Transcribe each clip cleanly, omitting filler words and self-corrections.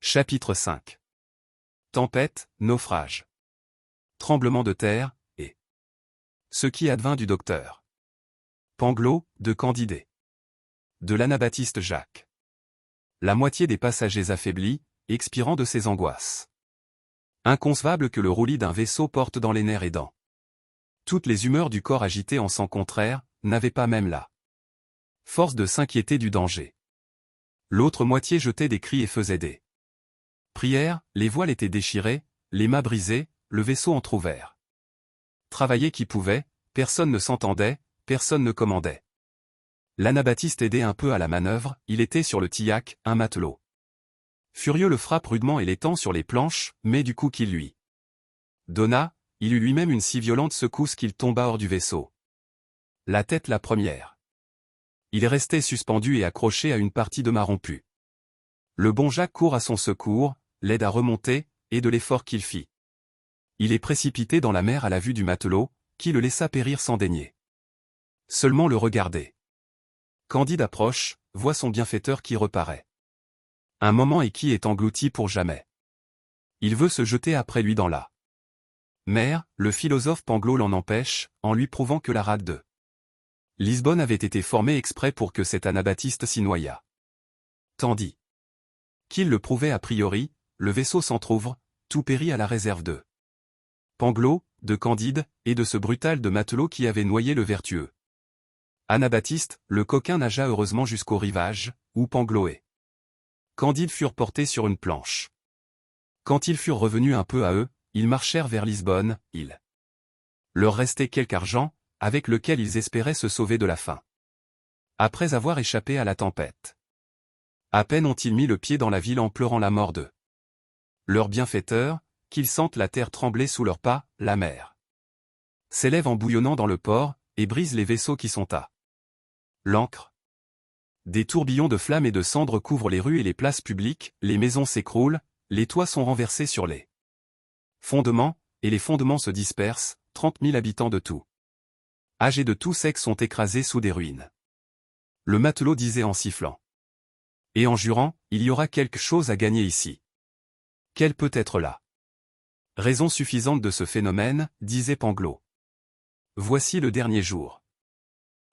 Chapitre 5. Tempête, naufrage. Tremblement de terre, et ce qui advint du docteur Pangloss, de Candide. De l'anabaptiste Jacques. La moitié des passagers affaiblis, expirant de ses angoisses. Inconcevable que le roulis d'un vaisseau porte dans les nerfs aidants. Toutes les humeurs du corps agité en sens contraire, n'avaient pas même la force de s'inquiéter du danger. L'autre moitié jetait des cris et faisait des prières, les voiles étaient déchirées, les mâts brisés, le vaisseau entrouvert. Travailler qui pouvait, personne ne s'entendait, personne ne commandait. L'anabaptiste aidait un peu à la manœuvre, il était sur le tillac, un matelot. Furieux le frappe rudement et l'étend sur les planches, mais du coup qu'il lui donna, il eut lui-même une si violente secousse qu'il tomba hors du vaisseau. La tête la première. Il restait suspendu et accroché à une partie de mât rompu. Le bon Jacques court à son secours, l'aide à remonter, et de l'effort qu'il fit. Il est précipité dans la mer à la vue du matelot, qui le laissa périr sans daigner seulement le regarder. Candide approche, voit son bienfaiteur qui reparaît. Un moment et qui est englouti pour jamais. Il veut se jeter après lui dans la mer, le philosophe Pangloss l'en empêche, en lui prouvant que la rade de Lisbonne avait été formée exprès pour que cet anabaptiste s'y noyât. Tandis qu'il le prouvait a priori, le vaisseau s'entr'ouvre, tout périt à la réserve de Pangloss, de Candide, et de ce brutal de matelot qui avait noyé le vertueux anabaptiste, le coquin nagea heureusement jusqu'au rivage, où Pangloss et Candide furent portés sur une planche. Quand ils furent revenus un peu à eux, ils marchèrent vers Lisbonne, il leur restait quelque argent, avec lequel ils espéraient se sauver de la faim. Après avoir échappé à la tempête. À peine ont-ils mis le pied dans la ville en pleurant la mort de leur bienfaiteur, qu'ils sentent la terre trembler sous leurs pas, la mer s'élève en bouillonnant dans le port, et brise les vaisseaux qui sont à l'ancre. Des tourbillons de flammes et de cendres couvrent les rues et les places publiques, les maisons s'écroulent, les toits sont renversés sur les fondements, et les fondements se dispersent, 30 000 habitants de tout âge et de tout sexe sont écrasés sous des ruines. Le matelot disait en sifflant et en jurant, il y aura quelque chose à gagner ici. Quelle peut être la raison suffisante de ce phénomène, disait Pangloss. Voici le dernier jour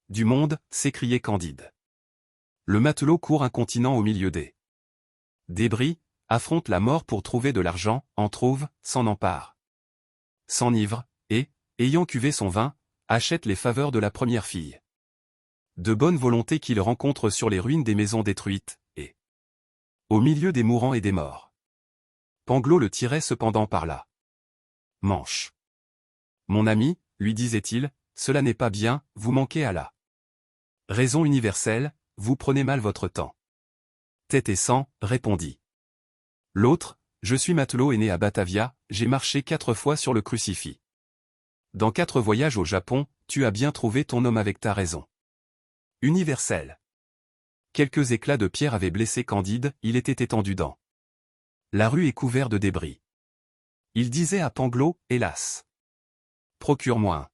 du monde, s'écriait Candide. Le matelot court incontinent au milieu des débris, affronte la mort pour trouver de l'argent, en trouve, s'en empare, s'enivre, et, ayant cuvé son vin, achète les faveurs de la première fille de bonne volonté qu'il rencontre sur les ruines des maisons détruites, et au milieu des mourants et des morts. Pangloss le tirait cependant par là manche. Mon ami, lui disait-il, cela n'est pas bien, vous manquez à la raison universelle, vous prenez mal votre temps. Tête et sang, répondit l'autre, je suis matelot et né à Batavia, j'ai marché 4 fois sur le crucifix. Dans 4 voyages au Japon, tu as bien trouvé ton homme avec ta raison universelle. Quelques éclats de pierre avaient blessé Candide, il était étendu dans la rue et couvert de débris. Il disait à Pangloss, hélas. Procure-moi un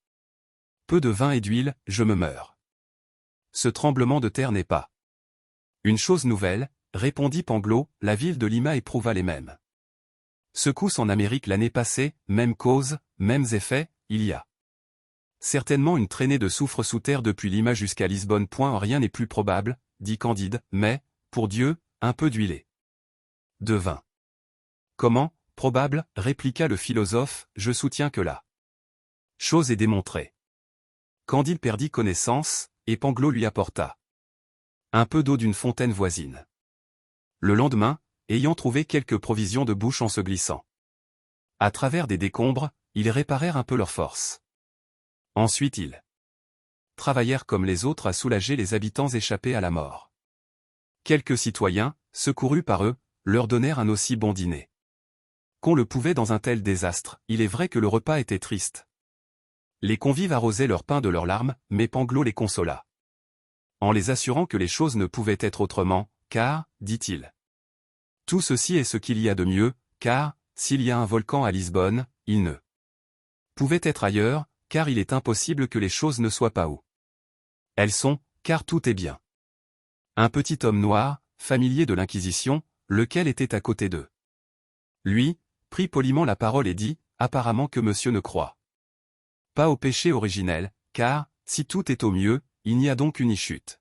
peu de vin et d'huile, je me meurs. Ce tremblement de terre n'est pas une chose nouvelle, répondit Pangloss, la ville de Lima éprouva les mêmes secousses en Amérique l'année passée, même cause, mêmes effets, il y a certainement une traînée de soufre sous terre depuis Lima jusqu'à Lisbonne. Rien n'est plus probable, dit Candide, mais, pour Dieu, un peu d'huile. De vin. Comment, probable, répliqua le philosophe, je soutiens que la chose est démontrée. Candide perdit connaissance, et Pangloss lui apporta un peu d'eau d'une fontaine voisine. Le lendemain, ayant trouvé quelques provisions de bouche en se glissant à travers des décombres, ils réparèrent un peu leurs forces. Ensuite ils travaillèrent comme les autres à soulager les habitants échappés à la mort. Quelques citoyens, secourus par eux, leur donnèrent un aussi bon dîner qu'on le pouvait dans un tel désastre. Il est vrai que le repas était triste. Les convives arrosaient leur pain de leurs larmes, mais Pangloss les consola en les assurant que les choses ne pouvaient être autrement, car, dit-il, tout ceci est ce qu'il y a de mieux, car, s'il y a un volcan à Lisbonne, il ne pouvait être ailleurs, car il est impossible que les choses ne soient pas où elles sont, car tout est bien. Un petit homme noir, familier de l'Inquisition, lequel était à côté d'eux. Lui, prit poliment la parole et dit, apparemment que monsieur ne croit pas au péché originel, car, si tout est au mieux, il n'y a donc ni chute,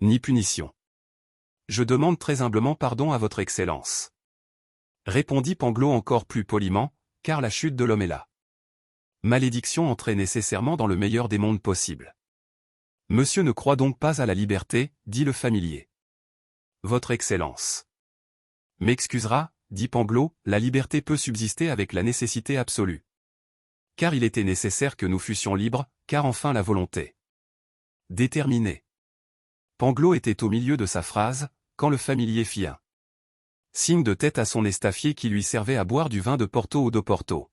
ni punition. Je demande très humblement pardon à votre Excellence. Répondit Pangloss encore plus poliment, car la chute de l'homme est là. Malédiction entrait nécessairement dans le meilleur des mondes possibles. Monsieur ne croit donc pas à la liberté, dit le familier. Votre Excellence m'excusera, dit Pangloss, la liberté peut subsister avec la nécessité absolue. Car il était nécessaire que nous fussions libres, car enfin la volonté déterminée. Pangloss était au milieu de sa phrase, quand le familier fit un signe de tête à son estafier qui lui servait à boire du vin de Porto ou d'Oporto.